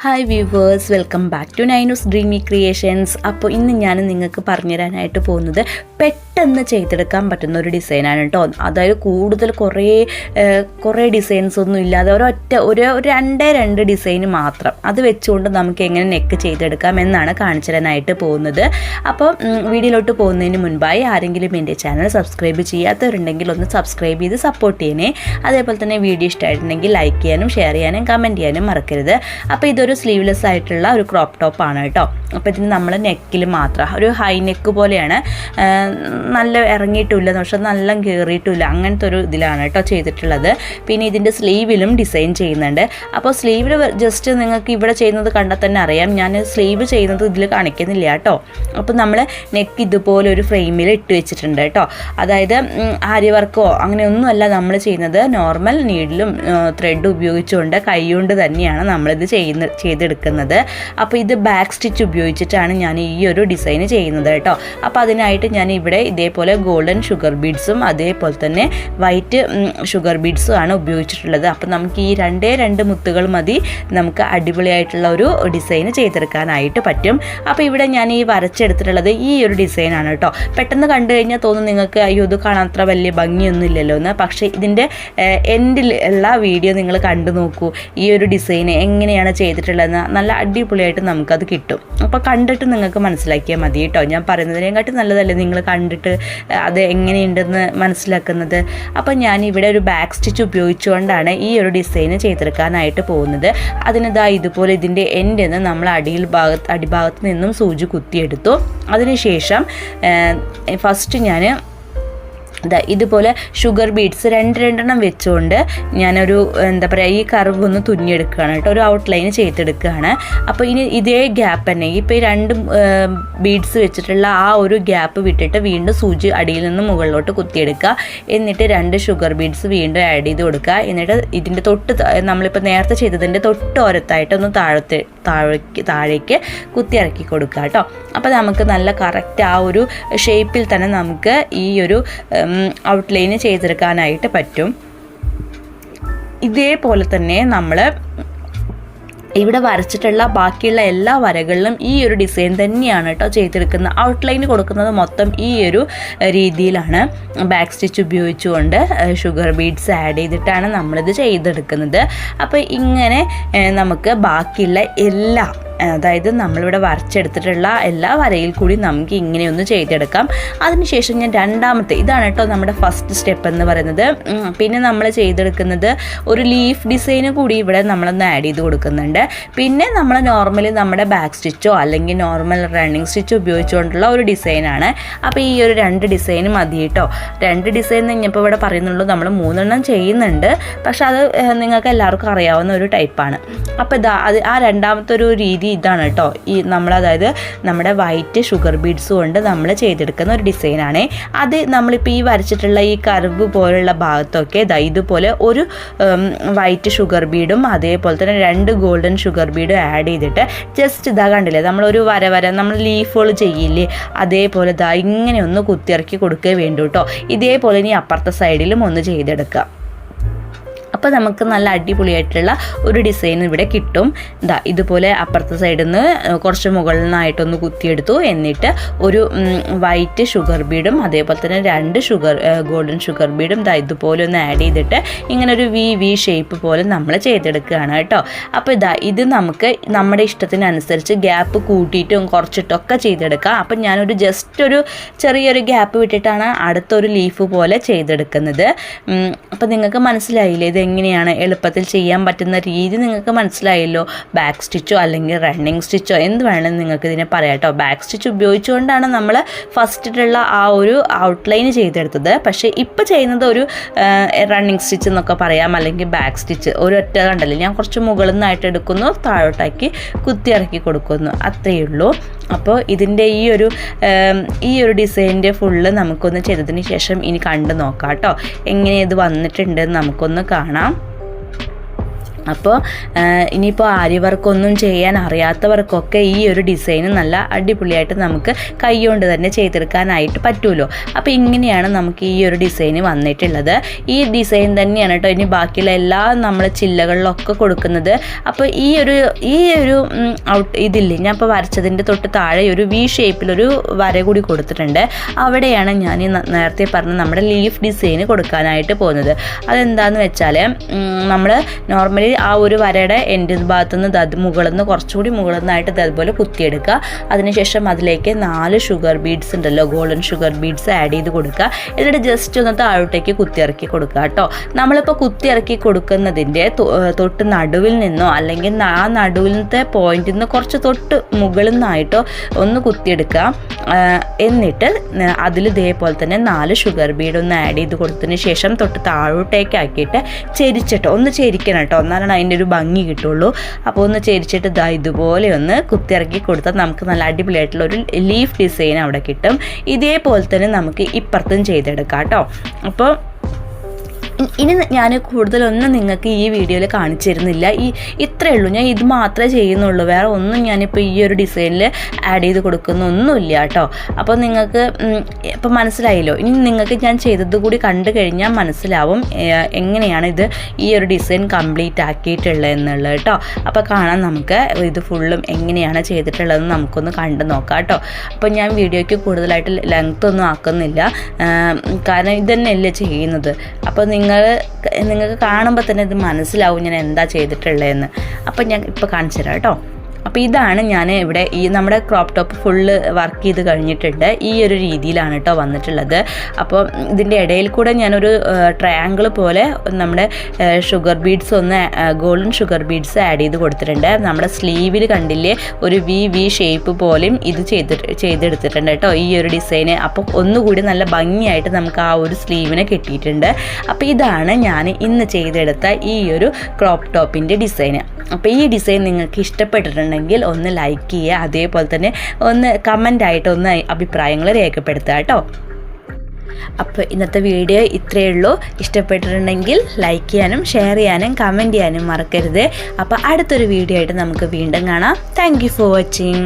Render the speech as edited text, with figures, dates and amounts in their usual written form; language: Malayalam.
Hi viewers, welcome back to Nainu's dreamy creations. അപ്പോൾ ഇന്ന് ഞാൻ നിങ്ങൾക്ക് പറഞ്ഞു തരാനായിട്ട് പോകുന്നത് പെട്ടെന്ന് ചെയ്തെടുക്കാൻ പറ്റുന്ന ഒരു ഡിസൈനാണ് കേട്ടോ. അതായത് കൂടുതൽ കുറേ ഡിസൈൻസ് ഒന്നും ഇല്ലാതെ ഒരു രണ്ട് ഡിസൈൻ മാത്രം അത് വെച്ചുകൊണ്ട് നമുക്ക് എങ്ങനെ നെക്ക് ചെയ്തെടുക്കാം എന്നാണ് കാണിച്ചു തരാനായിട്ട് പോകുന്നത്. അപ്പോൾ വീഡിയോയിലോട്ട് പോകുന്നതിന് മുൻപായി ആരെങ്കിലും എൻ്റെ ചാനൽ സബ്സ്ക്രൈബ് ചെയ്യാത്തവരുണ്ടെങ്കിൽ ഒന്ന് സബ്സ്ക്രൈബ് ചെയ്ത് സപ്പോർട്ട് ചെയ്യണേ. അതേപോലെ തന്നെ വീഡിയോ ഇഷ്ടമായിട്ടുണ്ടെങ്കിൽ ലൈക്ക് ചെയ്യാനും ഷെയർ ചെയ്യാനും കമൻറ്റ് ചെയ്യാനും മറക്കരുത്. അപ്പോൾ ഇതൊരു സ്ലീവ്ലെസ് ആയിട്ടുള്ള ഒരു ക്രോപ്പ് ടോപ്പാണ് കേട്ടോ. അപ്പോൾ ഇതിന് നമ്മൾ നെക്കിൽ മാത്രം ഒരു ഹൈ നെക്ക് പോലെയാണ്, നല്ല ഇറങ്ങിയിട്ടില്ല പക്ഷെ നല്ല കയറിയിട്ടില്ല, അങ്ങനത്തെ ഒരു ഇതിലാണ് കേട്ടോ ചെയ്തിട്ടുള്ളത്. പിന്നെ ഇതിൻ്റെ സ്ലീവിലും ഡിസൈൻ ചെയ്യുന്നുണ്ട്. അപ്പോൾ സ്ലീവിൽ ജസ്റ്റ് നിങ്ങൾക്ക് ഇവിടെ ചെയ്യുന്നത് കണ്ടാൽ തന്നെ അറിയാം, ഞാൻ സ്ലീവ് ചെയ്യുന്നത് ഇതിൽ കാണിക്കുന്നില്ല കേട്ടോ. അപ്പോൾ നമ്മൾ നെക്ക് ഇതുപോലെ ഒരു ഫ്രെയിമിൽ ഇട്ട് വെച്ചിട്ടുണ്ട് കേട്ടോ. അതായത് ആര്യ വർക്കോ അങ്ങനെയൊന്നുമല്ല നമ്മൾ ചെയ്യുന്നത്, നോർമൽ നീഡിലും ത്രെഡ് ഉപയോഗിച്ചുകൊണ്ട് കൈകൊണ്ട് തന്നെയാണ് നമ്മളിത് ചെയ്തെടുക്കുന്നത്. അപ്പോൾ ഇത് ബാക്ക് സ്റ്റിച്ച് ഉപയോഗിച്ചിട്ടാണ് ഞാൻ ഈ ഒരു ഡിസൈൻ ചെയ്യുന്നത് കേട്ടോ. അപ്പോൾ അതിനായിട്ട് ഞാൻ ഇവിടെ ഇതേപോലെ ഗോൾഡൻ ഷുഗർ ബീഡ്സും അതേപോലെ തന്നെ വൈറ്റ് ഷുഗർ ബീഡ്സും ആണ് ഉപയോഗിച്ചിട്ടുള്ളത്. അപ്പോൾ നമുക്ക് ഈ രണ്ട് മുത്തുകൾ മതി നമുക്ക് അടിപൊളിയായിട്ടുള്ള ഒരു ഡിസൈൻ ചെയ്തെടുക്കാനായിട്ട് പറ്റും. അപ്പോൾ ഇവിടെ ഞാൻ ഈ വരച്ചെടുത്തിട്ടുള്ളത് ഈ ഒരു ഡിസൈനാണ് കേട്ടോ. പെട്ടെന്ന് കണ്ടു കഴിഞ്ഞാൽ തോന്നും നിങ്ങൾക്ക് അയ്യോ ഇത് കാണാൻ അത്ര വലിയ ഭംഗിയൊന്നും ഇല്ലല്ലോ എന്ന്. പക്ഷേ ഇതിൻ്റെ എൻഡിൽ ഉള്ള വീഡിയോ നിങ്ങൾ കണ്ടു നോക്കൂ, ഈ ഒരു ഡിസൈൻ എങ്ങനെയാണ് ചെയ്തിട്ടുള്ളതെന്ന് നല്ല അടിപൊളിയായിട്ട് നമുക്കത് കിട്ടും. അപ്പോൾ കണ്ടിട്ട് നിങ്ങൾക്ക് മനസ്സിലാക്കിയാൽ മതി കേട്ടോ. ഞാൻ പറയുന്നതിനെക്കാട്ടി നല്ലതല്ലേ നിങ്ങൾ കണ്ടിട്ട് അത് എങ്ങനെയുണ്ടെന്ന് മനസ്സിലാക്കുന്നത്. അപ്പോൾ ഞാനിവിടെ ഒരു ബാക്ക് സ്റ്റിച്ച് ഉപയോഗിച്ചുകൊണ്ടാണ് ഈ ഒരു ഡിസൈൻ ചെയ്തെടുക്കാനായിട്ട് പോകുന്നത്. അതിനിതാ ഇതുപോലെ ഇതിൻ്റെ എൻഡിൽ നിന്ന് നമ്മൾ അടിഭാഗത്ത് നിന്നും സൂചി കുത്തിയെടുത്തു. അതിനുശേഷം ഫസ്റ്റ് ഞാൻ ഇതുപോലെ ഷുഗർ ബീഡ്സ് രണ്ടെണ്ണം വെച്ചുകൊണ്ട് ഞാനൊരു എന്താ പറയുക ഈ കർവ് ഒന്ന് തുന്നിയെടുക്കുകയാണ് കേട്ടോ, ഒരു ഔട്ട്ലൈൻ ചെയ്തെടുക്കുകയാണ്. അപ്പോൾ ഇനി ഇതേ ഗ്യാപ്പ് തന്നെ ഇപ്പോൾ ഈ രണ്ട് ബീഡ്സ് വെച്ചിട്ടുള്ള ആ ഒരു ഗ്യാപ്പ് വിട്ടിട്ട് വീണ്ടും സൂചി അടിയിൽ നിന്ന് മുകളിലോട്ട് കുത്തിയെടുക്കുക. എന്നിട്ട് രണ്ട് ഷുഗർ ബീഡ്സ് വീണ്ടും ആഡ് ചെയ്ത് കൊടുക്കുക. എന്നിട്ട് ഇതിൻ്റെ നമ്മളിപ്പോൾ നേരത്തെ ചെയ്തതിൻ്റെ ഓരത്തായിട്ട് ഒന്ന് താഴേക്ക് കുത്തി ഇറക്കി കൊടുക്കുക കേട്ടോ. അപ്പോൾ നമുക്ക് നല്ല കറക്റ്റ് ആ ഒരു ഷേപ്പിൽ തന്നെ നമുക്ക് ഈ ഒരു ഔട്ട്ലൈൻ ചെയ്തെടുക്കാനായിട്ട് പറ്റും. ഇതേപോലെ തന്നെ നമ്മൾ ഇവിടെ വരച്ചിട്ടുള്ള ബാക്കിയുള്ള എല്ലാ വരകളിലും ഈ ഒരു ഡിസൈൻ തന്നെയാണ് കേട്ടോ ചെയ്തെടുക്കുന്നത്. ഔട്ട്ലൈൻ കൊടുക്കുന്നത് മൊത്തം ഈ ഒരു രീതിയിലാണ്. ബാക്ക് സ്റ്റിച്ച് ഉപയോഗിച്ചുകൊണ്ട് ഷുഗർ ബീഡ്സ് ആഡ് ചെയ്തിട്ടാണ് നമ്മളിത് ചെയ്തെടുക്കുന്നത്. അപ്പോൾ ഇങ്ങനെ നമുക്ക് ബാക്കിയുള്ള എല്ലാ അതായത് നമ്മളിവിടെ വരച്ചെടുത്തിട്ടുള്ള എല്ലാ വരയിൽ കൂടി നമുക്ക് ഇങ്ങനെയൊന്ന് ചെയ്തെടുക്കാം. അതിനുശേഷം ഞാൻ രണ്ടാമത്തെ ഇതാണ് കേട്ടോ നമ്മുടെ ഫസ്റ്റ് സ്റ്റെപ്പ് എന്ന് പറയുന്നത്. പിന്നെ നമ്മൾ ചെയ്തെടുക്കുന്നത് ഒരു ലീഫ് ഡിസൈന് കൂടി ഇവിടെ നമ്മളൊന്ന് ആഡ് ചെയ്ത് കൊടുക്കുന്നുണ്ട്. പിന്നെ നമ്മൾ നോർമലി നമ്മുടെ ബാക്ക് സ്റ്റിച്ചോ അല്ലെങ്കിൽ നോർമൽ റണ്ണിങ് സ്റ്റിച്ചോ ഉപയോഗിച്ചുകൊണ്ടുള്ള ഒരു ഡിസൈനാണ്. അപ്പോൾ ഈ ഒരു രണ്ട് ഡിസൈൻ മതി കേട്ടോ. രണ്ട് ഡിസൈൻ കഴിഞ്ഞപ്പോൾ ഇവിടെ പറയുന്നുള്ളൂ, നമ്മൾ 3 ചെയ്യുന്നുണ്ട്. പക്ഷെ അത് നിങ്ങൾക്ക് എല്ലാവർക്കും അറിയാവുന്ന ഒരു ടൈപ്പാണ്. അപ്പോൾ അത് ആ രണ്ടാമത്തെ ഒരു രീതി ഇതാണ് കേട്ടോ. ഈ അതായത് നമ്മുടെ വൈറ്റ് ഷുഗർ ബീഡ്സ് കൊണ്ട് നമ്മൾ ചെയ്തെടുക്കുന്ന ഒരു ഡിസൈനാണ് അത്. നമ്മളിപ്പോൾ ഈ വരച്ചിട്ടുള്ള ഈ കർവ് പോലുള്ള ഭാഗത്തൊക്കെ ഇതുപോലെ ഒരു വൈറ്റ് ഷുഗർ ബീഡും അതേപോലെ തന്നെ 2 ഗോൾഡൻ ഷുഗർ ബീഡും ആഡ് ചെയ്തിട്ട് ജസ്റ്റ് കണ്ടില്ലേ, നമ്മളൊരു വര നമ്മൾ ലീഫുകൾ ചെയ്യില്ലേ, അതേപോലെ ഇങ്ങനെ ഒന്ന് കുത്തിയിറക്കി കൊടുക്കുക വേണ്ടു കേട്ടോ. ഇതേപോലെ ഇനി അപ്പുറത്തെ സൈഡിലും ഒന്ന് ചെയ്തെടുക്കുക. അപ്പോൾ നമുക്ക് നല്ല അടിപൊളിയായിട്ടുള്ള ഒരു ഡിസൈൻ ഇവിടെ കിട്ടും. ഇതുപോലെ അപ്പുറത്തെ സൈഡിൽ നിന്ന് കുറച്ച് മുകളിൽ നിന്നായിട്ടൊന്ന് കുത്തിയെടുത്തു. എന്നിട്ട് ഒരു വൈറ്റ് ഷുഗർ ബീഡും അതേപോലെ തന്നെ 2 ഗോൾഡൻ ഷുഗർ ബീഡും ഇതുപോലെ ഒന്ന് ആഡ് ചെയ്തിട്ട് ഇങ്ങനെ ഒരു വി ഷേപ്പ് പോലെ നമ്മൾ ചെയ്തെടുക്കുകയാണ് കേട്ടോ. അപ്പോൾ ഇത് നമുക്ക് നമ്മുടെ ഇഷ്ടത്തിനനുസരിച്ച് ഗ്യാപ്പ് കൂട്ടിയിട്ടും കുറച്ചിട്ടൊക്കെ ചെയ്തെടുക്കാം. അപ്പം ഞാനൊരു ജസ്റ്റ് ഒരു ചെറിയൊരു ഗ്യാപ്പ് വിട്ടിട്ടാണ് അടുത്തൊരു ലീഫ് പോലെ ചെയ്തെടുക്കുന്നത്. അപ്പോൾ നിങ്ങൾക്ക് മനസ്സിലായില്ലേ ഇത് എങ്ങനെയാണ് എളുപ്പത്തിൽ ചെയ്യാൻ പറ്റുന്ന രീതി നിങ്ങൾക്ക് മനസ്സിലായല്ലോ. ബാക്ക് സ്റ്റിച്ചോ അല്ലെങ്കിൽ റണ്ണിങ് സ്റ്റിച്ചോ എന്ത് വേണമെന്ന് നിങ്ങൾക്ക് ഇതിനെ പറയാം കേട്ടോ. ബാക്ക് സ്റ്റിച്ച് ഉപയോഗിച്ചുകൊണ്ടാണ് നമ്മൾ ഫസ്റ്റിലുള്ള ആ ഒരു ഔട്ട്ലൈൻ ചെയ്തെടുത്തത്. പക്ഷേ ഇപ്പോൾ ചെയ്യുന്നത് ഒരു റണ്ണിങ് സ്റ്റിച്ച് എന്നൊക്കെ പറയാം, അല്ലെങ്കിൽ ബാക്ക് സ്റ്റിച്ച് ഒരൊറ്റ കണ്ടല്ലേ, ഞാൻ കുറച്ച് മുകളിൽ നിന്നായിട്ട് എടുക്കുന്നു, താഴോട്ടാക്കി കുത്തിയിറക്കി കൊടുക്കുന്നു, അത്രയേ ഉള്ളൂ. അപ്പോൾ ഇതിൻ്റെ ഈ ഒരു ഡിസൈനിൻ്റെ ഫുള്ള് നമുക്കൊന്ന് ചെയ്തതിന് ശേഷം ഇനി കണ്ടു നോക്കാം കേട്ടോ എങ്ങനെ ഇത് വന്നിട്ടുണ്ടെന്ന് നമുക്കൊന്ന് കാണാം. അപ്പോൾ ഇനിയിപ്പോൾ ആരി വർക്കൊന്നും ചെയ്യാൻ അറിയാത്തവർക്കൊക്കെ ഈ ഒരു ഡിസൈൻ നല്ല അടിപൊളിയായിട്ട് നമുക്ക് കൈകൊണ്ട് തന്നെ ചെയ്തെടുക്കാനായിട്ട് പറ്റുമല്ലോ. അപ്പോൾ ഇങ്ങനെയാണ് നമുക്ക് ഈ ഒരു ഡിസൈൻ വന്നിട്ടുള്ളത്. ഈ ഡിസൈൻ തന്നെയാണ് കേട്ടോ ഇനി ബാക്കിയുള്ള എല്ലാ നമ്മൾ ചില്ലകളിലൊക്കെ കൊടുക്കുന്നത്. അപ്പോൾ ഈ ഒരു ഇതില്ലേ ഞാൻ ഇപ്പോൾ വരച്ചതിൻ്റെ തൊട്ട് താഴെ ഒരു വി ഷേപ്പിലൊരു വര കൂടി കൊടുത്തിട്ടുണ്ട്. അവിടെയാണ് ഞാൻ നേരത്തെ പറഞ്ഞ നമ്മുടെ ലീഫ് ഡിസൈൻ കൊടുക്കാനായിട്ട് പോകുന്നത്. അതെന്താണെന്ന് വെച്ചാൽ നമ്മൾ നോർമലി ആ ഒരു വരയുടെ എൻഡ് ഭാഗത്തുനിന്ന് മുകളിൽ നിന്ന് കുറച്ചുകൂടി മുകളിൽ നിന്നായിട്ട് അതുപോലെ കുത്തിയെടുക്കുക. അതിനുശേഷം അതിലേക്ക് 4 ഷുഗർ ബീഡ്സ് ഉണ്ടല്ലോ, ഗോൾഡൻ ഷുഗർ ബീഡ്സ് ആഡ് ചെയ്ത് കൊടുക്കുക. എന്നിട്ട് ജസ്റ്റ് ഒന്ന് താഴോട്ടേക്ക് കുത്തിയിറക്കി കൊടുക്കുക കേട്ടോ. നമ്മളിപ്പോൾ കുത്തിയിറക്കി കൊടുക്കുന്നതിൻ്റെ തൊട്ട് നടുവിൽ നിന്നോ അല്ലെങ്കിൽ ആ നടുവിലത്തെ പോയിന്റിൽ നിന്ന് കുറച്ച് തൊട്ട് മുകളിൽ നിന്നായിട്ടോ ഒന്ന് കുത്തിയെടുക്കുക. എന്നിട്ട് അതിൽ ഇതേപോലെ തന്നെ 4 ഷുഗർ ബീഡ് ഒന്ന് ആഡ് ചെയ്ത് കൊടുത്തതിന് ശേഷം തൊട്ട് താഴോട്ടേക്ക് ആക്കിയിട്ട് ചെരിച്ചിട്ടോ ഒന്ന് ചെരിക്കണം കേട്ടോ, എന്നാലാണ് അതിൻ്റെ ഒരു ഭംഗി കിട്ടുള്ളൂ. അപ്പോൾ ഒന്ന് ചെരിച്ചിട്ട് ഇതുപോലെ ഒന്ന് കുത്തിയിറക്കി കൊടുത്താൽ നമുക്ക് നല്ല അടിപൊളിയായിട്ടുള്ള ഒരു ലീഫ് ഡിസൈൻ അവിടെ കിട്ടും. ഇതേപോലെ തന്നെ നമുക്ക് ഇപ്പുറത്തും ചെയ്തെടുക്കാം കേട്ടോ. അപ്പോൾ ഇനി ഞാൻ കൂടുതലൊന്നും നിങ്ങൾക്ക് ഈ വീഡിയോയിൽ കാണിച്ചു തരുന്നില്ല. ഇത്രയേ ഉള്ളൂ, ഞാൻ ഇത് മാത്രമേ ചെയ്യുന്നുള്ളൂ. വേറെ ഒന്നും ഞാനിപ്പോൾ ഈ ഒരു ഡിസൈനിൽ ആഡ് ചെയ്ത് കൊടുക്കുന്നൊന്നുമില്ല കേട്ടോ. അപ്പോൾ നിങ്ങൾക്ക് ഇപ്പോൾ മനസ്സിലായല്ലോ. ഇനി നിങ്ങൾക്ക് ഞാൻ ചെയ്തത് കൂടി കണ്ടു കഴിഞ്ഞാൽ മനസ്സിലാവും എങ്ങനെയാണ് ഇത് ഈ ഒരു ഡിസൈൻ കംപ്ലീറ്റ് ആക്കിയിട്ടുള്ളത് എന്നുള്ളത് കേട്ടോ. അപ്പോൾ കാണാൻ നമുക്ക് ഇത് ഫുള്ളും എങ്ങനെയാണ് ചെയ്തിട്ടുള്ളതെന്ന് നമുക്കൊന്ന് കണ്ടു നോക്കാം കേട്ടോ. അപ്പോൾ ഞാൻ വീഡിയോയ്ക്ക് കൂടുതലായിട്ട് ലെങ്ത് ഒന്നും ആക്കുന്നില്ല, കാരണം ഇതന്നെയല്ലേ ചെയ്യുന്നത്. അപ്പോൾ നിങ്ങൾക്ക് കാണുമ്പോൾ തന്നെ ഇത് മനസ്സിലാവും ഞാൻ എന്താ ചെയ്തിട്ടുള്ളതെന്ന്. അപ്പം ഞാൻ ഇപ്പോൾ കാണിച്ചു തരാം കേട്ടോ. അപ്പോൾ ഇതാണ് ഞാൻ ഇവിടെ ഈ നമ്മുടെ ക്രോപ്പ് ടോപ്പ് ഫുള്ള് വർക്ക് ചെയ്ത് കഴിഞ്ഞിട്ടുണ്ട്. ഈ ഒരു രീതിയിലാണ് കേട്ടോ വന്നിട്ടുള്ളത്. അപ്പോൾ ഇതിൻ്റെ ഇടയിൽ കൂടെ ഞാനൊരു ട്രയാങ്കിൾ പോലെ നമ്മുടെ sugar beads golden sugar beads add ചെയ്ത് കൊടുത്തിട്ടുണ്ട്. നമ്മുടെ സ്ലീവിൽ കണ്ടില്ലേ ഒരു വി ഷേപ്പ് പോലെയും ഇത് ചെയ്തെടുത്തിട്ടുണ്ട് കേട്ടോ ഈ ഒരു ഡിസൈന്. അപ്പോൾ ഒന്നുകൂടി നല്ല ഭംഗിയായിട്ട് നമുക്ക് ആ ഒരു സ്ലീവിനെ കിട്ടിയിട്ടുണ്ട്. അപ്പോൾ ഇതാണ് ഞാൻ ഇന്ന് ചെയ്തെടുത്ത ഈ ഒരു ക്രോപ്പ് ടോപ്പിൻ്റെ ഡിസൈന്. അപ്പോൾ ഈ ഡിസൈൻ നിങ്ങൾക്ക് ഇഷ്ടപ്പെട്ടിട്ടുണ്ടെങ്കിൽ ഒന്ന് ലൈക്ക് ചെയ്യുക, അതേപോലെ തന്നെ ഒന്ന് കമൻ്റായിട്ട് ഒന്ന് അഭിപ്രായങ്ങൾ രേഖപ്പെടുത്തുക കേട്ടോ. അപ്പോൾ ഇന്നത്തെ വീഡിയോ ഇത്രയേ ഉള്ളൂ. ഇഷ്ടപ്പെട്ടിട്ടുണ്ടെങ്കിൽ ലൈക്ക് ചെയ്യാനും ഷെയർ ചെയ്യാനും കമൻറ്റ് ചെയ്യാനും മറക്കരുത്. അപ്പോൾ അടുത്തൊരു വീഡിയോ ആയിട്ട് നമുക്ക് വീണ്ടും കാണാം. Thank you for watching.